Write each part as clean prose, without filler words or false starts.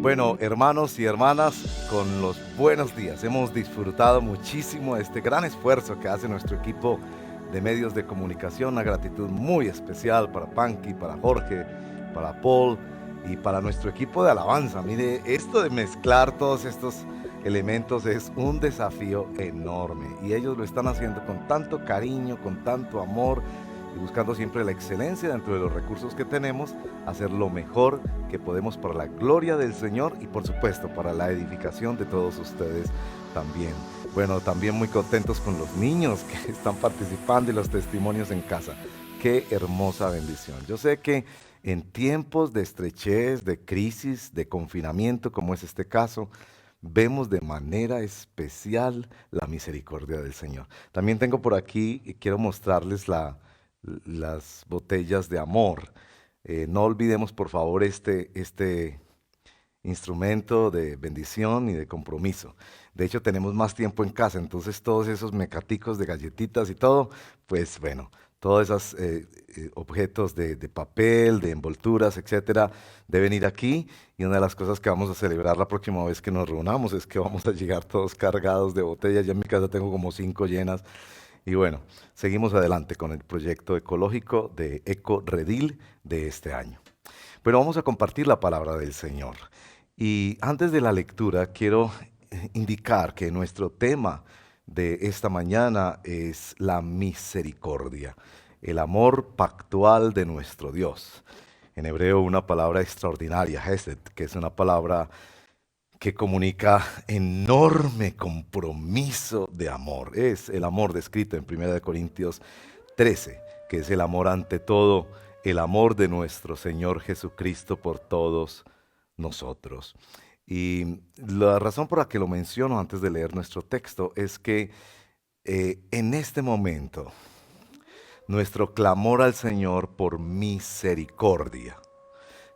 Bueno, hermanos y hermanas, con los buenos días. Hemos disfrutado muchísimo de este gran esfuerzo que hace nuestro equipo de medios de comunicación. Una gratitud muy especial para Panky, para Jorge, para Paul y para nuestro equipo de alabanza. Mire, esto de mezclar todos estos elementos es un desafío enorme y ellos lo están haciendo con tanto cariño, con tanto amor y buscando siempre la excelencia dentro de los recursos que tenemos, hacer lo mejor que podemos para la gloria del Señor y por supuesto para la edificación de todos ustedes también. Bueno, también muy contentos con los niños que están participando y los testimonios en casa. Qué hermosa bendición. Yo sé que en tiempos de estrechez, de crisis, de confinamiento, como es este caso, vemos de manera especial la misericordia del Señor. También tengo por aquí y quiero mostrarles las botellas de amor. No olvidemos por favor este instrumento de bendición y de compromiso. De hecho, tenemos más tiempo en casa, entonces todos esos mecaticos de galletitas y todo, pues bueno, todos esos objetos de papel, de envolturas, etcétera, deben ir aquí. Y una de las cosas que vamos a celebrar la próxima vez que nos reunamos es que vamos a llegar todos cargados de botellas. Ya en mi casa tengo como 5 llenas. Y bueno, seguimos adelante con el proyecto ecológico de Eco Redil de este año. Pero vamos a compartir la palabra del Señor. Y antes de la lectura, quiero indicar que nuestro tema de esta mañana es la misericordia, el amor pactual de nuestro Dios. En hebreo, una palabra extraordinaria, hesed, que es una palabra que comunica enorme compromiso de amor. Es el amor descrito en 1 Corintios 13, que es el amor ante todo, el amor de nuestro Señor Jesucristo por todos nosotros. Y la razón por la que lo menciono antes de leer nuestro texto es que en este momento nuestro clamor al Señor por misericordia,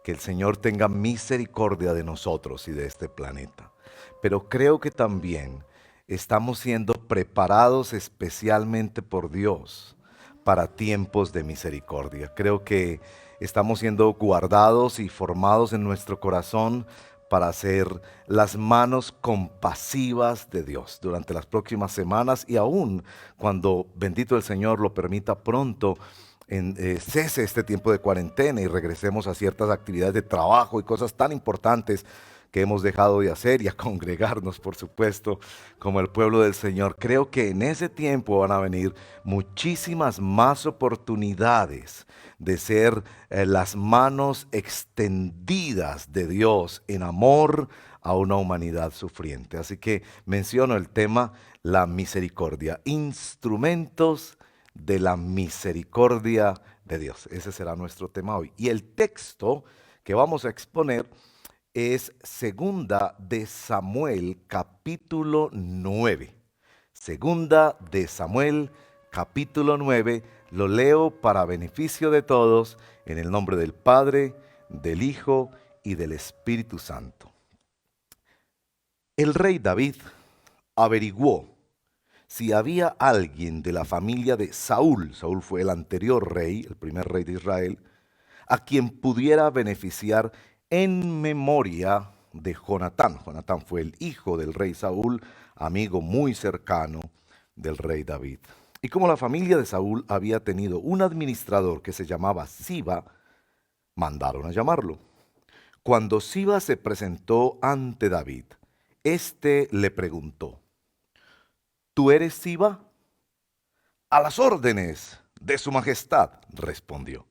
que el Señor tenga misericordia de nosotros y de este planeta. Pero creo que también estamos siendo preparados especialmente por Dios para tiempos de misericordia. Creo que estamos siendo guardados y formados en nuestro corazón para ser las manos compasivas de Dios durante las próximas semanas y aún cuando, bendito el Señor, lo permita pronto, cese este tiempo de cuarentena y regresemos a ciertas actividades de trabajo y cosas tan importantes que hemos dejado de hacer y a congregarnos, por supuesto, como el pueblo del Señor. Creo que en ese tiempo van a venir muchísimas más oportunidades de ser las manos extendidas de Dios en amor a una humanidad sufriente. Así que menciono el tema, la misericordia, instrumentos de la misericordia de Dios. Ese será nuestro tema hoy. Y el texto que vamos a exponer es Segunda de Samuel, capítulo 9. Segunda de Samuel, capítulo 9. Lo leo para beneficio de todos en el nombre del Padre, del Hijo y del Espíritu Santo. El rey David averiguó si había alguien de la familia de Saúl, Saúl fue el anterior rey, el primer rey de Israel, a quien pudiera beneficiar en memoria de Jonatán. Jonatán fue el hijo del rey Saúl, amigo muy cercano del rey David. Y como la familia de Saúl había tenido un administrador que se llamaba Siba, mandaron a llamarlo. Cuando Siba se presentó ante David, éste le preguntó: ¿Tú eres Siba? A las órdenes de su majestad, respondió.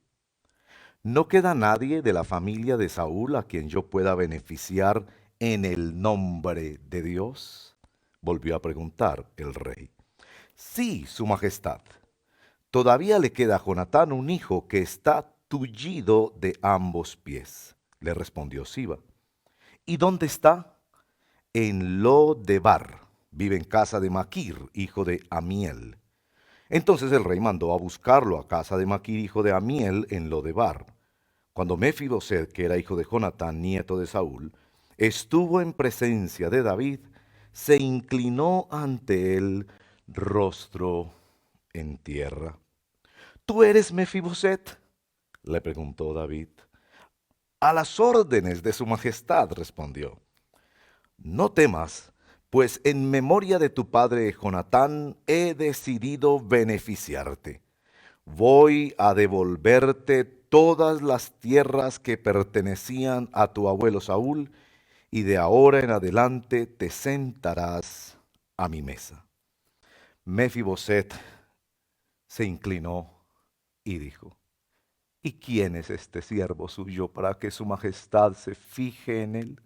¿No queda nadie de la familia de Saúl a quien yo pueda beneficiar en el nombre de Dios? Volvió a preguntar el rey. Sí, su majestad. Todavía le queda a Jonatán un hijo que está tullido de ambos pies, le respondió Siba. ¿Y dónde está? En Lo-debar. Vive en casa de Maquir, hijo de Amiel. Entonces el rey mandó a buscarlo a casa de Maquir, hijo de Amiel, en Lo-debar. Cuando Mefiboset, que era hijo de Jonatán, nieto de Saúl, estuvo en presencia de David, se inclinó ante él, rostro en tierra. ¿Tú eres Mefiboset?, le preguntó David. A las órdenes de su majestad, respondió. No temas, pues en memoria de tu padre Jonatán he decidido beneficiarte. Voy a devolverte todas las tierras que pertenecían a tu abuelo Saúl, y de ahora en adelante te sentarás a mi mesa. Mefiboset se inclinó y dijo: ¿Y quién es este siervo suyo para que su majestad se fije en él?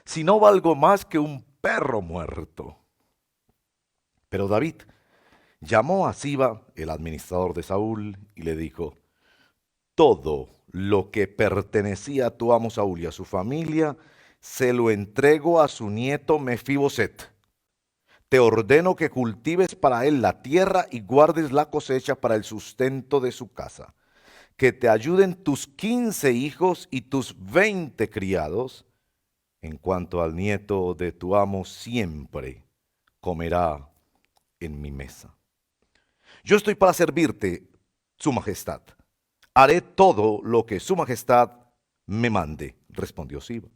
Si no valgo más que un perro muerto. Pero David llamó a Siba, el administrador de Saúl, y le dijo: todo lo que pertenecía a tu amo Saúl y a su familia, se lo entrego a su nieto Mefiboset. Te ordeno que cultives para él la tierra y guardes la cosecha para el sustento de su casa. Que te ayuden tus 15 hijos y tus 20 criados. En cuanto al nieto de tu amo, siempre comerá en mi mesa. Yo estoy para servirte, su majestad. Haré todo lo que su majestad me mande, respondió Siba.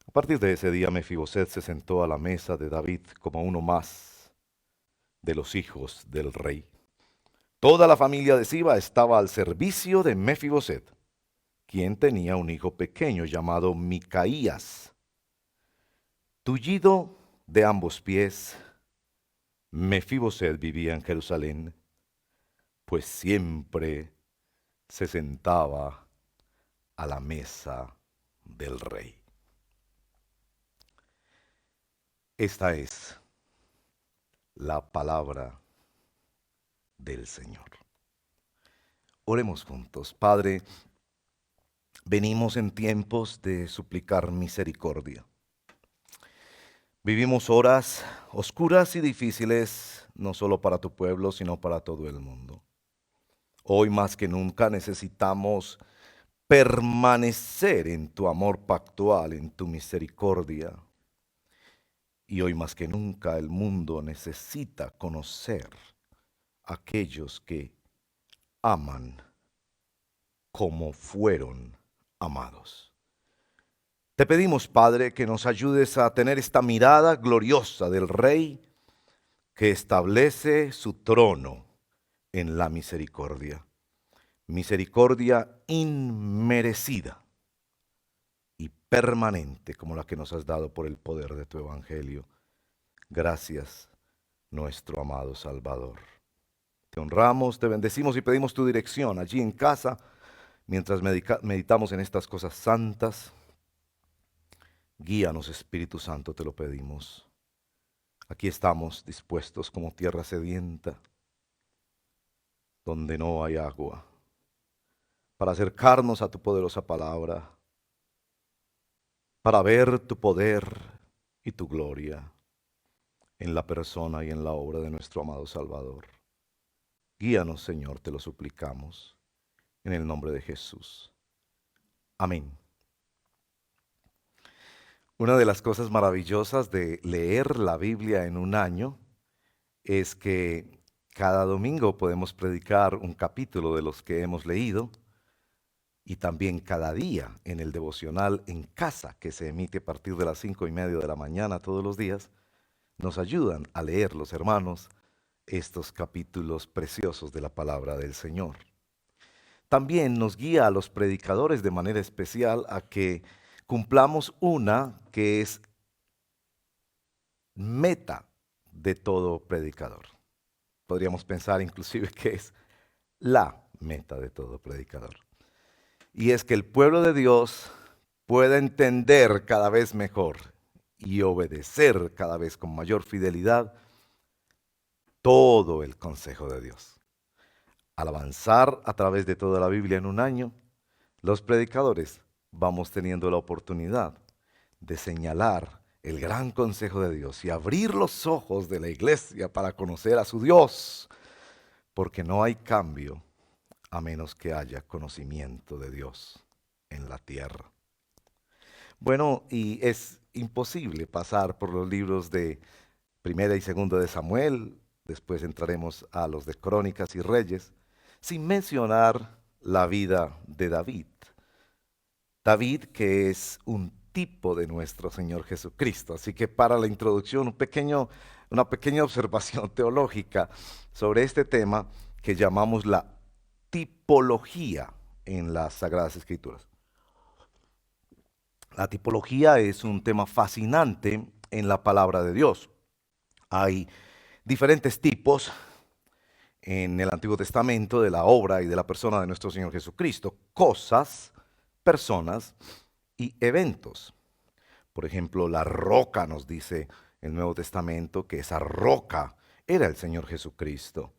A partir de ese día, Mefiboset se sentó a la mesa de David como uno más de los hijos del rey. Toda la familia de Siba estaba al servicio de Mefiboset, quien tenía un hijo pequeño llamado Micaías. Tullido de ambos pies, Mefiboset vivía en Jerusalén, pues siempre se sentaba a la mesa del rey. Esta es la palabra del Señor. Oremos juntos. Padre, venimos en tiempos de suplicar misericordia. Vivimos horas oscuras y difíciles, no solo para tu pueblo, sino para todo el mundo. Hoy más que nunca necesitamos permanecer en tu amor pactual, en tu misericordia. Y hoy más que nunca el mundo necesita conocer a aquellos que aman como fueron amados. Te pedimos, Padre, que nos ayudes a tener esta mirada gloriosa del Rey que establece su trono en la misericordia. Misericordia inmerecida y permanente como la que nos has dado por el poder de tu Evangelio. Gracias, nuestro amado Salvador. Te honramos, te bendecimos y pedimos tu dirección allí en casa mientras meditamos en estas cosas santas. Guíanos, Espíritu Santo, te lo pedimos. Aquí estamos dispuestos como tierra sedienta, donde no hay agua, para acercarnos a tu poderosa palabra, para ver tu poder y tu gloria en la persona y en la obra de nuestro amado Salvador. Guíanos, Señor, te lo suplicamos, en el nombre de Jesús. Amén. Una de las cosas maravillosas de leer la Biblia en un año es que cada domingo podemos predicar un capítulo de los que hemos leído y también cada día en el devocional en casa que se emite a partir de las 5:30 de la mañana todos los días, nos ayudan a leer los hermanos estos capítulos preciosos de la palabra del Señor. También nos guía a los predicadores de manera especial a que cumplamos una que es meta de todo predicador. Podríamos pensar inclusive que es la meta de todo predicador. Y es que el pueblo de Dios pueda entender cada vez mejor y obedecer cada vez con mayor fidelidad todo el consejo de Dios. Al avanzar a través de toda la Biblia en un año, los predicadores vamos teniendo la oportunidad de señalar el gran consejo de Dios y abrir los ojos de la iglesia para conocer a su Dios, porque no hay cambio a menos que haya conocimiento de Dios en la tierra. Bueno, y es imposible pasar por los libros de Primera y Segunda de Samuel, después entraremos a los de Crónicas y Reyes, sin mencionar la vida de David. David, que es un tipo de nuestro Señor Jesucristo. Así que para la introducción, una pequeña observación teológica sobre este tema que llamamos la tipología en las Sagradas Escrituras. La tipología es un tema fascinante en la palabra de Dios. Hay diferentes tipos en el Antiguo Testamento de la obra y de la persona de nuestro Señor Jesucristo. Cosas, personas y eventos. Por ejemplo, la roca nos dice el Nuevo Testamento que esa roca era el Señor Jesucristo.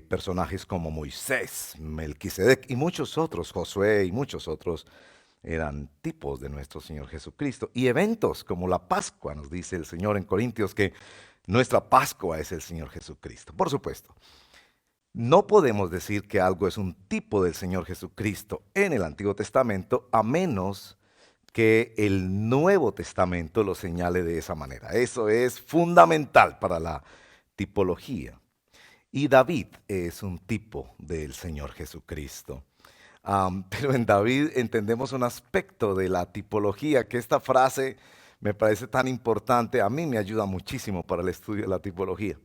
Personajes como Moisés, Melquisedec y muchos otros, Josué y muchos otros, eran tipos de nuestro Señor Jesucristo. Y eventos como la Pascua, nos dice el Señor en Corintios que nuestra Pascua es el Señor Jesucristo. Por supuesto, no podemos decir que algo es un tipo del Señor Jesucristo en el Antiguo Testamento a menos que el Nuevo Testamento lo señale de esa manera. Eso es fundamental para la tipología. Y David es un tipo del Señor Jesucristo. Pero en David entendemos un aspecto de la tipología, que esta frase me parece tan importante, a mí me ayuda muchísimo para el estudio de la tipología.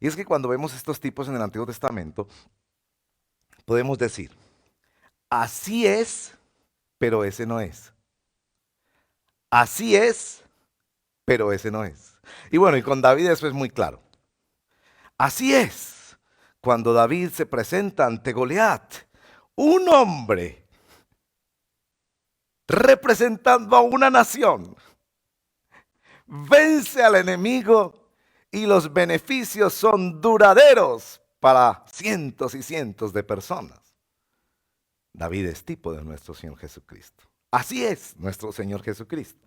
Y es que cuando vemos estos tipos en el Antiguo Testamento, podemos decir, así es, pero ese no es. Así es, pero ese no es. Y bueno, y con David eso es muy claro. Así es, cuando David se presenta ante Goliat, un hombre representando a una nación, vence al enemigo y los beneficios son duraderos para cientos y cientos de personas. David es tipo de nuestro Señor Jesucristo. Así es nuestro Señor Jesucristo.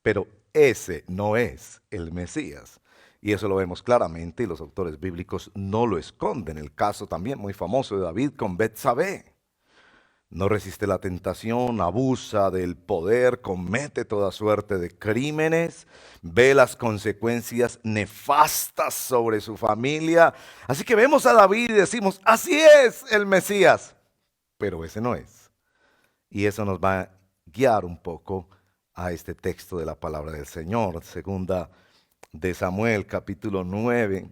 Pero ese no es el Mesías. Y eso lo vemos claramente y los autores bíblicos no lo esconden. El caso también muy famoso de David con Betsabé. No resiste la tentación, abusa del poder, comete toda suerte de crímenes, ve las consecuencias nefastas sobre su familia. Así que vemos a David y decimos, así es el Mesías, pero ese no es. Y eso nos va a guiar un poco a este texto de la palabra del Señor, segunda de Samuel, capítulo 9.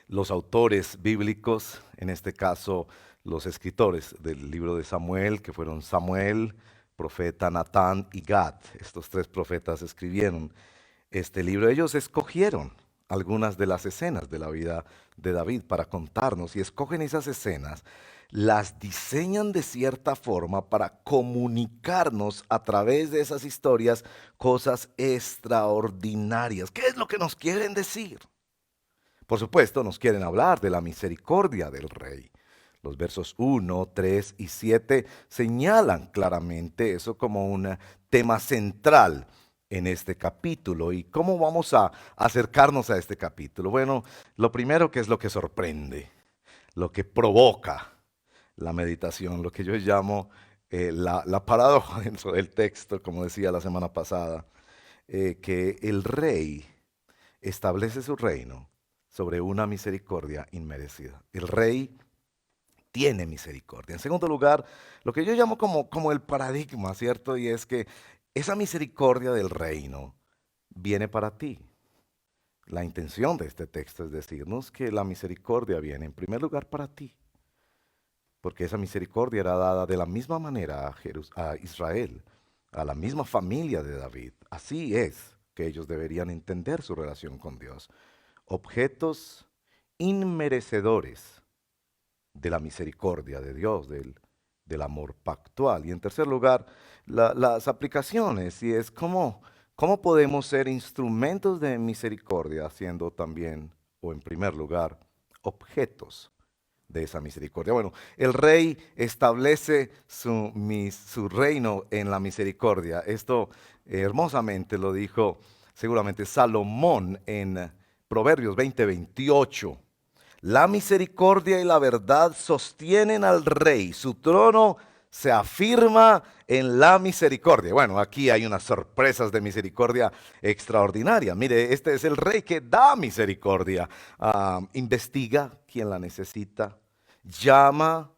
Los autores bíblicos, en este caso los escritores del libro de Samuel, que fueron Samuel, profeta Natán y Gad. Estos tres profetas escribieron este libro. Ellos escogieron algunas de las escenas de la vida de David para contarnos y escogen esas escenas, las diseñan de cierta forma para comunicarnos a través de esas historias cosas extraordinarias. ¿Qué es lo que nos quieren decir? Por supuesto, nos quieren hablar de la misericordia del rey. Los versos 1, 3 y 7 señalan claramente eso como un tema central en este capítulo. ¿Y cómo vamos a acercarnos a este capítulo? Bueno, lo primero que es lo que sorprende, lo que provoca la meditación, lo que yo llamo la paradoja dentro del texto, como decía la semana pasada, que el rey establece su reino sobre una misericordia inmerecida. El rey tiene misericordia. En segundo lugar, lo que yo llamo como el paradigma, ¿cierto? Y es que esa misericordia del reino viene para ti. La intención de este texto es decirnos que la misericordia viene en primer lugar para ti, porque esa misericordia era dada de la misma manera a Israel, a la misma familia de David. Así es que ellos deberían entender su relación con Dios. Objetos inmerecedores de la misericordia de Dios, del amor pactual. Y en tercer lugar, las aplicaciones, y es cómo podemos ser instrumentos de misericordia, siendo también, o en primer lugar, objetos de esa misericordia. Bueno, el rey establece su reino en la misericordia. Esto hermosamente lo dijo seguramente Salomón en Proverbios 20:28. La misericordia y la verdad sostienen al rey. Su trono se afirma en la misericordia. Bueno, aquí hay unas sorpresas de misericordia extraordinaria. Mire, este es el rey que da misericordia. Investiga quien la necesita. Llama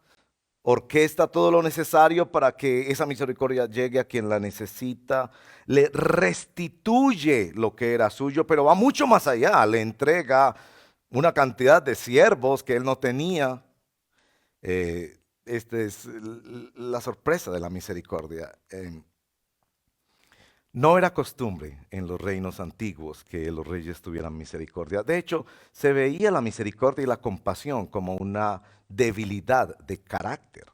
orquesta todo lo necesario para que esa misericordia llegue a quien la necesita, le restituye lo que era suyo, pero va mucho más allá, le entrega una cantidad de siervos que él no tenía. Esta es la sorpresa de la misericordia. No era costumbre en los reinos antiguos que los reyes tuvieran misericordia. De hecho, se veía la misericordia y la compasión como una debilidad de carácter.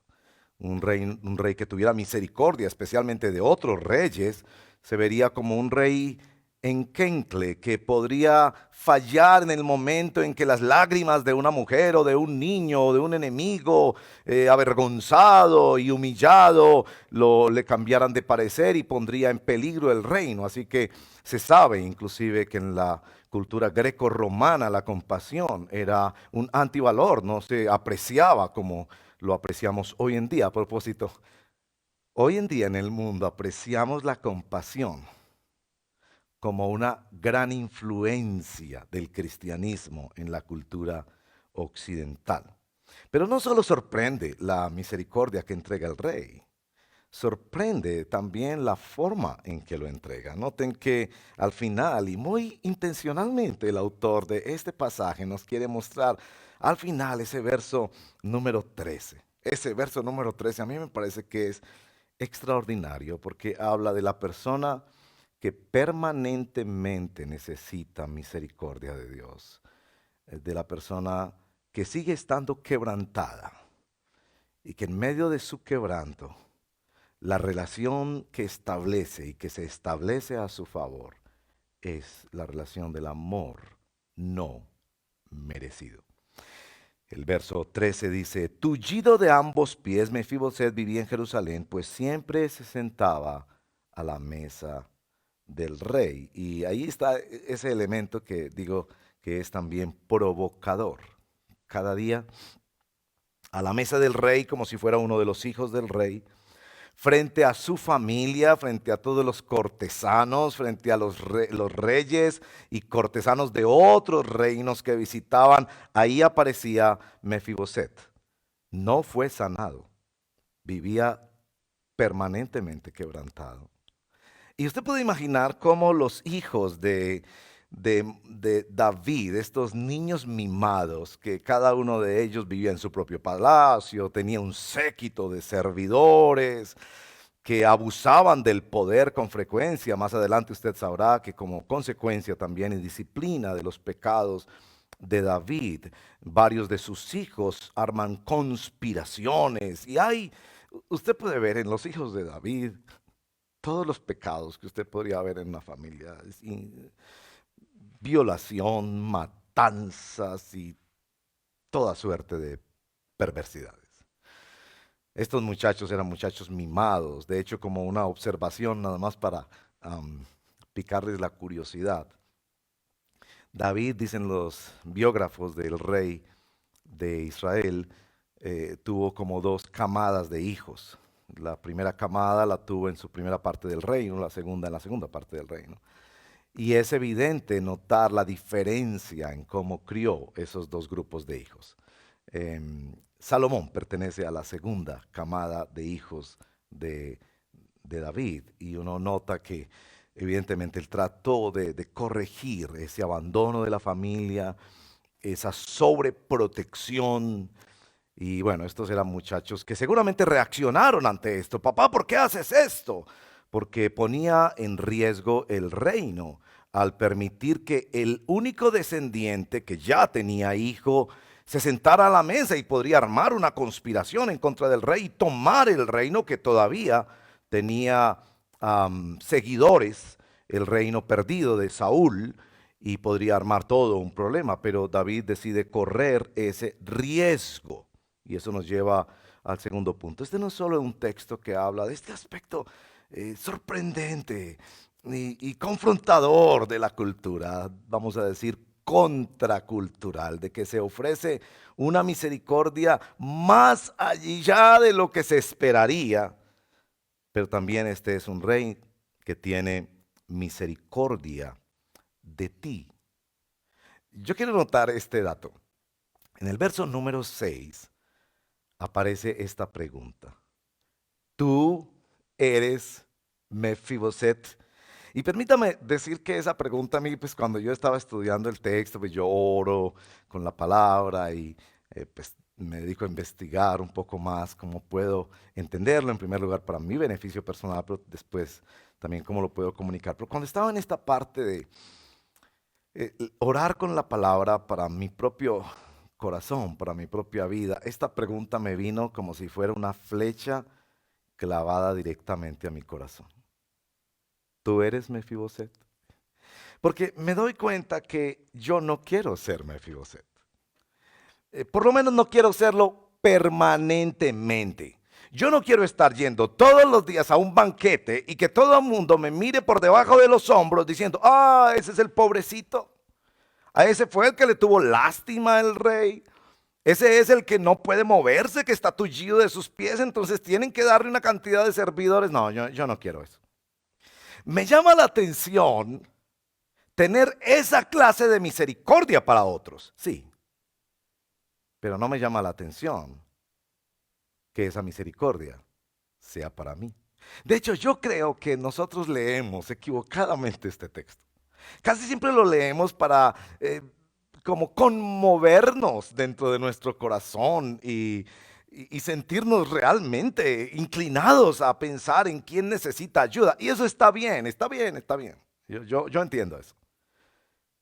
Un rey que tuviera misericordia, especialmente de otros reyes, se vería como un rey enquencle que podría fallar en el momento en que las lágrimas de una mujer o de un niño o de un enemigo avergonzado y humillado le cambiaran de parecer y pondría en peligro el reino. Así que se sabe inclusive que en la cultura greco-romana la compasión era un antivalor, no se apreciaba como lo apreciamos hoy en día. A propósito, hoy en día en el mundo apreciamos la compasión como una gran influencia del cristianismo en la cultura occidental. Pero no solo sorprende la misericordia que entrega el rey, sorprende también la forma en que lo entrega. Noten que al final, y muy intencionalmente, el autor de este pasaje nos quiere mostrar al final ese verso número 13. Ese verso número 13 a mí me parece que es extraordinario porque habla de la persona que permanentemente necesita misericordia de Dios, de la persona que sigue estando quebrantada y que en medio de su quebranto, la relación que establece y que se establece a su favor es la relación del amor no merecido. El verso 13 dice, tullido de ambos pies, Mefiboset vivía en Jerusalén, pues siempre se sentaba a la mesa del rey. Y ahí está ese elemento que digo que es también provocador. Cada día a la mesa del rey como si fuera uno de los hijos del rey, frente a su familia, frente a todos los cortesanos, frente a los reyes y cortesanos de otros reinos que visitaban, ahí aparecía Mefiboset. No fue sanado, vivía permanentemente quebrantado. Y usted puede imaginar cómo los hijos de David, estos niños mimados, que cada uno de ellos vivía en su propio palacio, tenía un séquito de servidores que abusaban del poder con frecuencia. Más adelante usted sabrá que como consecuencia también y disciplina de los pecados de David, varios de sus hijos arman conspiraciones. Usted puede ver en los hijos de David todos los pecados que usted podría ver en una familia, violación, matanzas y toda suerte de perversidades. Estos muchachos eran muchachos mimados, de hecho como una observación nada más para picarles la curiosidad. David, dicen los biógrafos del rey de Israel, tuvo como dos camadas de hijos. La primera camada la tuvo en su primera parte del reino, la segunda en la segunda parte del reino. Y es evidente notar la diferencia en cómo crió esos dos grupos de hijos. Salomón pertenece a la segunda camada de hijos de David y uno nota que evidentemente él trató de corregir ese abandono de la familia, esa sobreprotección. Y bueno, estos eran muchachos que seguramente reaccionaron ante esto. Papá, ¿por qué haces esto? Porque ponía en riesgo el reino al permitir que el único descendiente que ya tenía hijo se sentara a la mesa y podría armar una conspiración en contra del rey y tomar el reino que todavía tenía seguidores, el reino perdido de Saúl, y podría armar todo un problema. Pero David decide correr ese riesgo. Y eso nos lleva al segundo punto. Este no es solo un texto que habla de este aspecto sorprendente y confrontador de la cultura, vamos a decir contracultural, de que se ofrece una misericordia más allá de lo que se esperaría, pero también este es un rey que tiene misericordia de ti. Yo quiero notar este dato. En el verso número 6 aparece esta pregunta. ¿Tú eres Mefiboset? Y permítame decir que esa pregunta a mí, pues cuando yo estaba estudiando el texto, pues yo oro con la palabra y pues me dedico a investigar un poco más cómo puedo entenderlo, en primer lugar para mi beneficio personal, pero después también cómo lo puedo comunicar. Pero cuando estaba en esta parte de orar con la palabra para mi propio corazón, para mi propia vida, esta pregunta me vino como si fuera una flecha clavada directamente a mi corazón. ¿Tú eres Mefiboset? Porque me doy cuenta que yo no quiero ser Mefiboset. Por lo menos no quiero serlo permanentemente. Yo no quiero estar yendo todos los días a un banquete y que todo el mundo me mire por debajo de los hombros diciendo, ese es el pobrecito. A ese fue el que le tuvo lástima el rey. Ese es el que no puede moverse, que está tullido de sus pies, entonces tienen que darle una cantidad de servidores. No, yo no quiero eso. Me llama la atención tener esa clase de misericordia para otros, sí, pero no me llama la atención que esa misericordia sea para mí. De hecho, yo creo que nosotros leemos equivocadamente este texto. Casi siempre lo leemos para como conmovernos dentro de nuestro corazón y sentirnos realmente inclinados a pensar en quién necesita ayuda. Y eso está bien, está bien, está bien. Yo entiendo eso.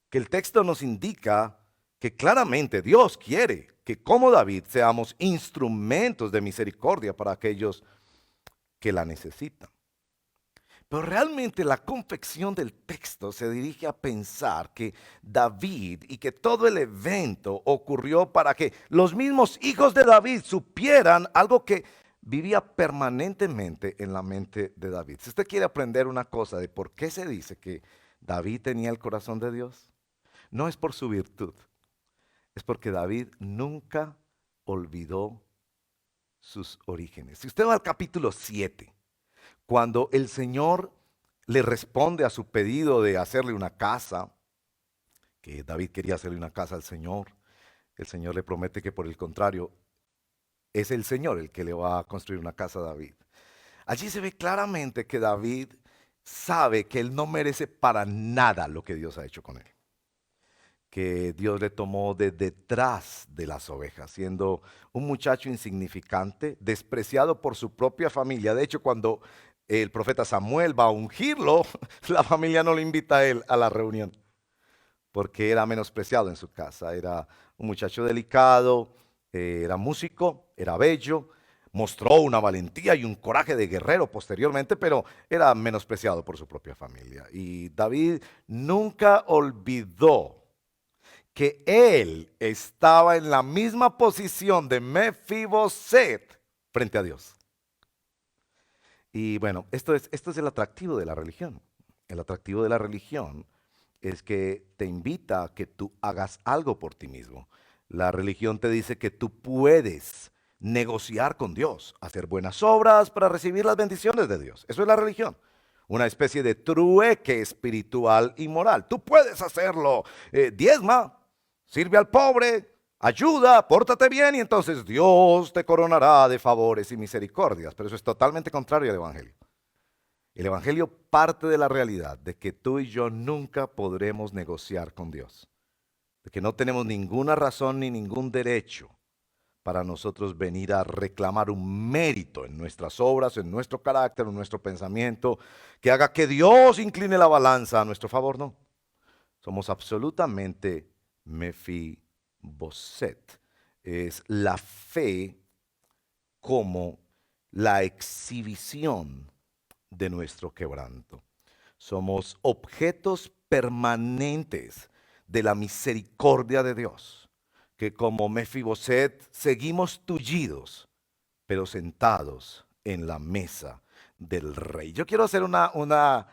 Que el texto nos indica que claramente Dios quiere que como David seamos instrumentos de misericordia para aquellos que la necesitan. Pero realmente la confección del texto se dirige a pensar que David y que todo el evento ocurrió para que los mismos hijos de David supieran algo que vivía permanentemente en la mente de David. Si usted quiere aprender una cosa de por qué se dice que David tenía el corazón de Dios, no es por su virtud, es porque David nunca olvidó sus orígenes. Si usted va al capítulo 7, cuando el Señor le responde a su pedido de hacerle una casa, que David quería hacerle una casa al Señor, el Señor le promete que por el contrario, es el Señor el que le va a construir una casa a David. Allí se ve claramente que David sabe que él no merece para nada lo que Dios ha hecho con él. Que Dios le tomó de detrás de las ovejas, siendo un muchacho insignificante, despreciado por su propia familia. De hecho, cuando el profeta Samuel va a ungirlo, la familia no lo invita a él a la reunión, porque era menospreciado en su casa. Era un muchacho delicado, era músico, era bello, mostró una valentía y un coraje de guerrero posteriormente, pero era menospreciado por su propia familia. Y David nunca olvidó que él estaba en la misma posición de Mefiboset frente a Dios. Y bueno, esto es el atractivo de la religión. El atractivo de la religión es que te invita a que tú hagas algo por ti mismo. La religión te dice que tú puedes negociar con Dios, hacer buenas obras para recibir las bendiciones de Dios. Eso es la religión. Una especie de trueque espiritual y moral. Tú puedes hacerlo. Diezma, sirve al pobre, ayuda, pórtate bien y entonces Dios te coronará de favores y misericordias. Pero eso es totalmente contrario al Evangelio. El Evangelio parte de la realidad de que tú y yo nunca podremos negociar con Dios. De que no tenemos ninguna razón ni ningún derecho para nosotros venir a reclamar un mérito en nuestras obras, en nuestro carácter, en nuestro pensamiento, que haga que Dios incline la balanza a nuestro favor. No, somos absolutamente Mefiboset. Es la fe como la exhibición de nuestro quebranto. Somos objetos permanentes de la misericordia de Dios, que como Mefiboset seguimos tullidos, pero sentados en la mesa del rey. Yo quiero hacer una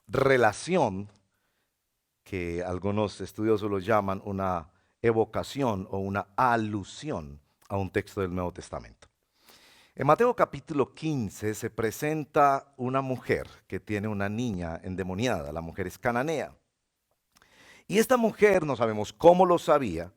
relación que algunos estudiosos lo llaman una evocación o una alusión a un texto del Nuevo Testamento. En Mateo capítulo 15 se presenta una mujer que tiene una niña endemoniada. La mujer es cananea. Y esta mujer, no sabemos cómo lo sabía,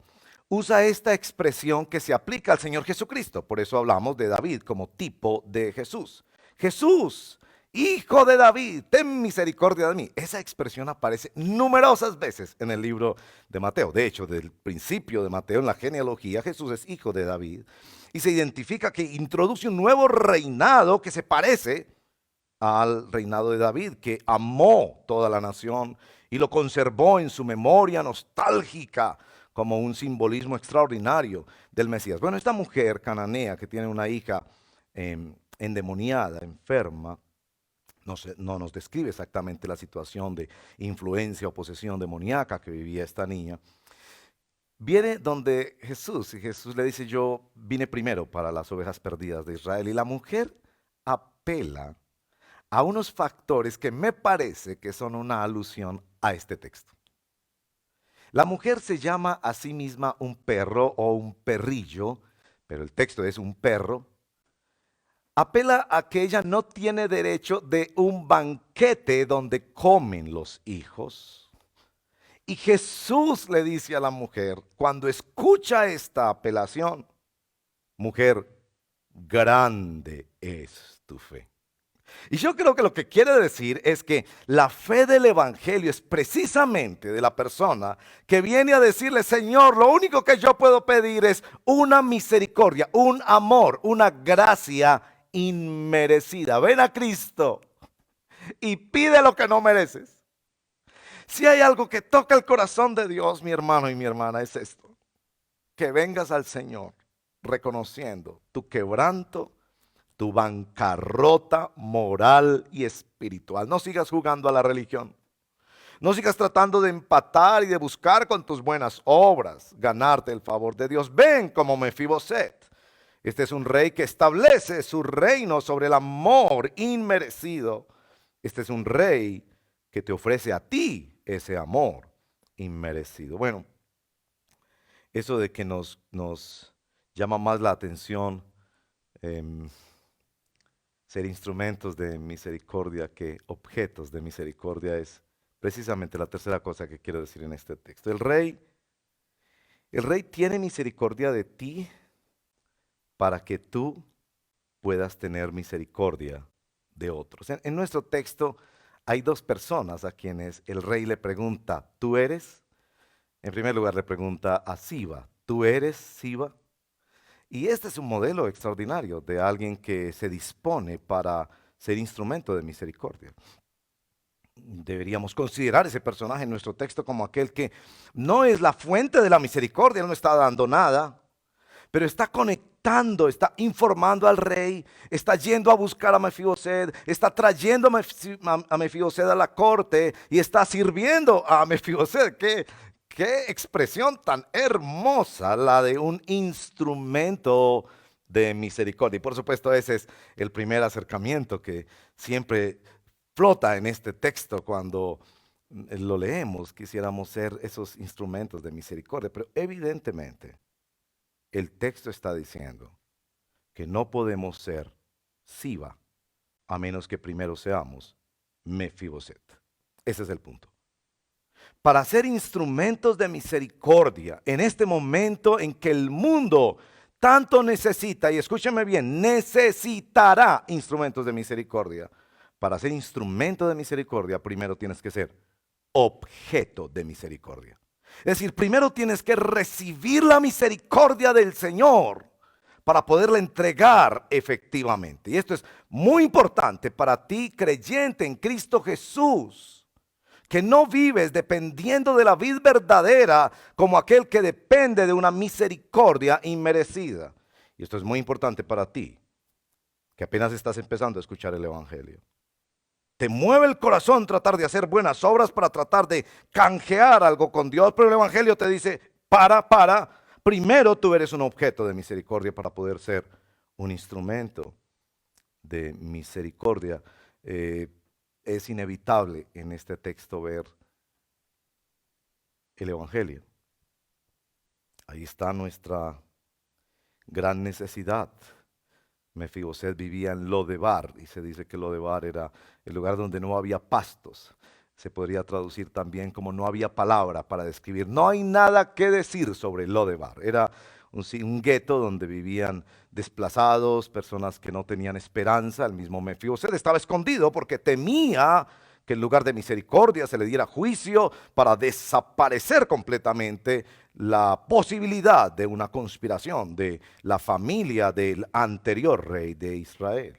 usa esta expresión que se aplica al Señor Jesucristo. Por eso hablamos de David como tipo de Jesús. Jesús, hijo de David, ten misericordia de mí. Esa expresión aparece numerosas veces en el libro de Mateo. De hecho, del principio de Mateo, en la genealogía, Jesús es hijo de David. Y se identifica que introduce un nuevo reinado que se parece al reinado de David, que amó toda la nación y lo conservó en su memoria nostálgica como un simbolismo extraordinario del Mesías. Bueno, esta mujer cananea que tiene una hija endemoniada, enferma, no nos describe exactamente la situación de influencia o posesión demoníaca que vivía esta niña. Viene donde Jesús, y Jesús le dice: yo vine primero para las ovejas perdidas de Israel. Y la mujer apela a unos factores que me parece que son una alusión a este texto. La mujer se llama a sí misma un perro o un perrillo, pero el texto es un perro. Apela a que ella no tiene derecho de un banquete donde comen los hijos. Y Jesús le dice a la mujer, cuando escucha esta apelación: mujer, grande es tu fe. Y yo creo que lo que quiere decir es que la fe del evangelio es precisamente de la persona que viene a decirle: Señor, lo único que yo puedo pedir es una misericordia, un amor, una gracia inmerecida. Ven a Cristo y pide lo que no mereces. Si hay algo que toca el corazón de Dios, mi hermano y mi hermana, es esto: que vengas al Señor reconociendo tu quebranto, tu bancarrota moral y espiritual. No sigas jugando a la religión. No sigas tratando de empatar y de buscar con tus buenas obras ganarte el favor de Dios. Ven como Mefiboset. Este es un rey que establece su reino sobre el amor inmerecido. Este es un rey que te ofrece a ti ese amor inmerecido. Bueno, eso de que nos llama más la atención ser instrumentos de misericordia que objetos de misericordia es precisamente la tercera cosa que quiero decir en este texto. El rey tiene misericordia de ti para que tú puedas tener misericordia de otros. En nuestro texto hay dos personas a quienes el rey le pregunta: ¿tú eres? En primer lugar le pregunta a Siba: ¿tú eres Siba? Y este es un modelo extraordinario de alguien que se dispone para ser instrumento de misericordia. Deberíamos considerar ese personaje en nuestro texto como aquel que no es la fuente de la misericordia, él no está dando nada, pero está conectando, está informando al rey, está yendo a buscar a Mefiboset, está trayendo a Mefiboset a la corte y está sirviendo a Mefiboset. Qué expresión tan hermosa la de un instrumento de misericordia. Y por supuesto ese es el primer acercamiento que siempre flota en este texto cuando lo leemos. Quisiéramos ser esos instrumentos de misericordia, pero evidentemente el texto está diciendo que no podemos ser Siba a menos que primero seamos Mefiboset. Ese es el punto. Para ser instrumentos de misericordia en este momento en que el mundo tanto necesita, y escúcheme bien, necesitará instrumentos de misericordia. Para ser instrumento de misericordia, primero tienes que ser objeto de misericordia. Es decir, primero tienes que recibir la misericordia del Señor para poderla entregar efectivamente. Y esto es muy importante para ti, creyente en Cristo Jesús, que no vives dependiendo de la vida verdadera como aquel que depende de una misericordia inmerecida. Y esto es muy importante para ti, que apenas estás empezando a escuchar el evangelio. Te mueve el corazón tratar de hacer buenas obras para tratar de canjear algo con Dios, pero el evangelio te dice: primero tú eres un objeto de misericordia para poder ser un instrumento de misericordia. Es inevitable en este texto ver el evangelio. Ahí está nuestra gran necesidad. Mefiboset vivía en Lodebar y se dice que Lodebar era el lugar donde no había pastos. Se podría traducir también como no había palabra para describir. No hay nada que decir sobre Lodebar. Era un gueto donde vivían desplazados, personas que no tenían esperanza. El mismo Mefiboset estaba escondido porque temía que en lugar de misericordia se le diera juicio para desaparecer completamente la posibilidad de una conspiración de la familia del anterior rey de Israel.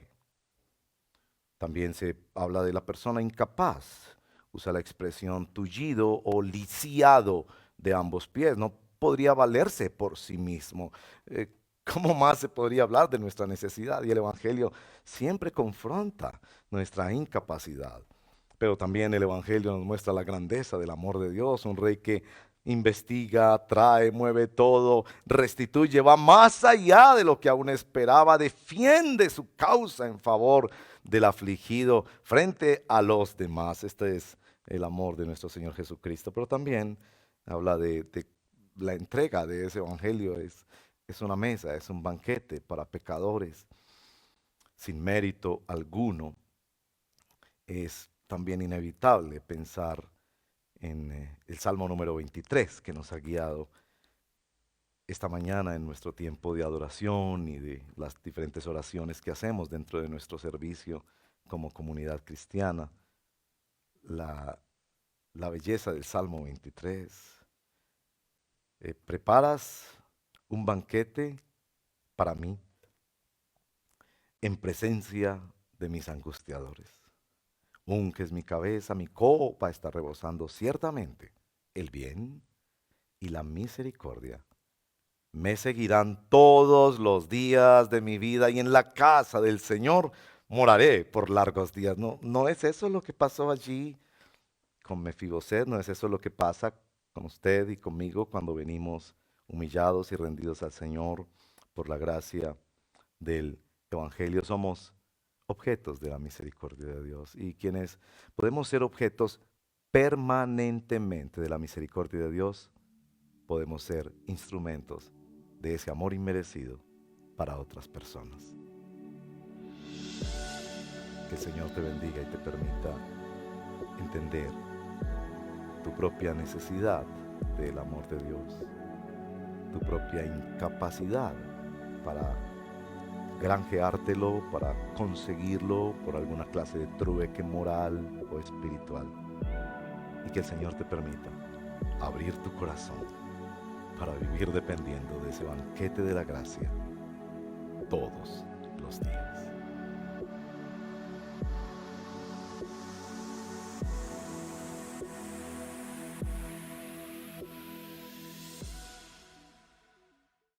También se habla de la persona incapaz. Usa la expresión tullido o lisiado de ambos pies. No podría valerse por sí mismo. ¿Cómo más se podría hablar de nuestra necesidad? Y el Evangelio siempre confronta nuestra incapacidad. Pero también el Evangelio nos muestra la grandeza del amor de Dios. Un rey que investiga, trae, mueve todo, restituye, va más allá de lo que aún esperaba, defiende su causa en favor del afligido frente a los demás. Este es el amor de nuestro Señor Jesucristo. Pero también habla de la entrega de ese Evangelio. Es una mesa, es un banquete para pecadores sin mérito alguno. Es también inevitable pensar en el Salmo número 23 que nos ha guiado esta mañana en nuestro tiempo de adoración y de las diferentes oraciones que hacemos dentro de nuestro servicio como comunidad cristiana. La belleza del Salmo 23. Preparas un banquete para mí en presencia de mis angustiadores. Unges mi cabeza, mi copa está rebosando. Ciertamente el bien y la misericordia me seguirán todos los días de mi vida, y en la casa del Señor moraré por largos días. ¿No es eso lo que pasó allí con Mefiboset? ¿No es eso lo que pasa con usted y conmigo cuando venimos humillados y rendidos al Señor por la gracia del Evangelio? Somos objetos de la misericordia de Dios, y quienes podemos ser objetos permanentemente de la misericordia de Dios, podemos ser instrumentos de ese amor inmerecido para otras personas. Que el Señor te bendiga y te permita entender tu propia necesidad del amor de Dios, tu propia incapacidad para granjeártelo, para conseguirlo por alguna clase de trueque moral o espiritual. Y que el Señor te permita abrir tu corazón para vivir dependiendo de ese banquete de la gracia todos los días.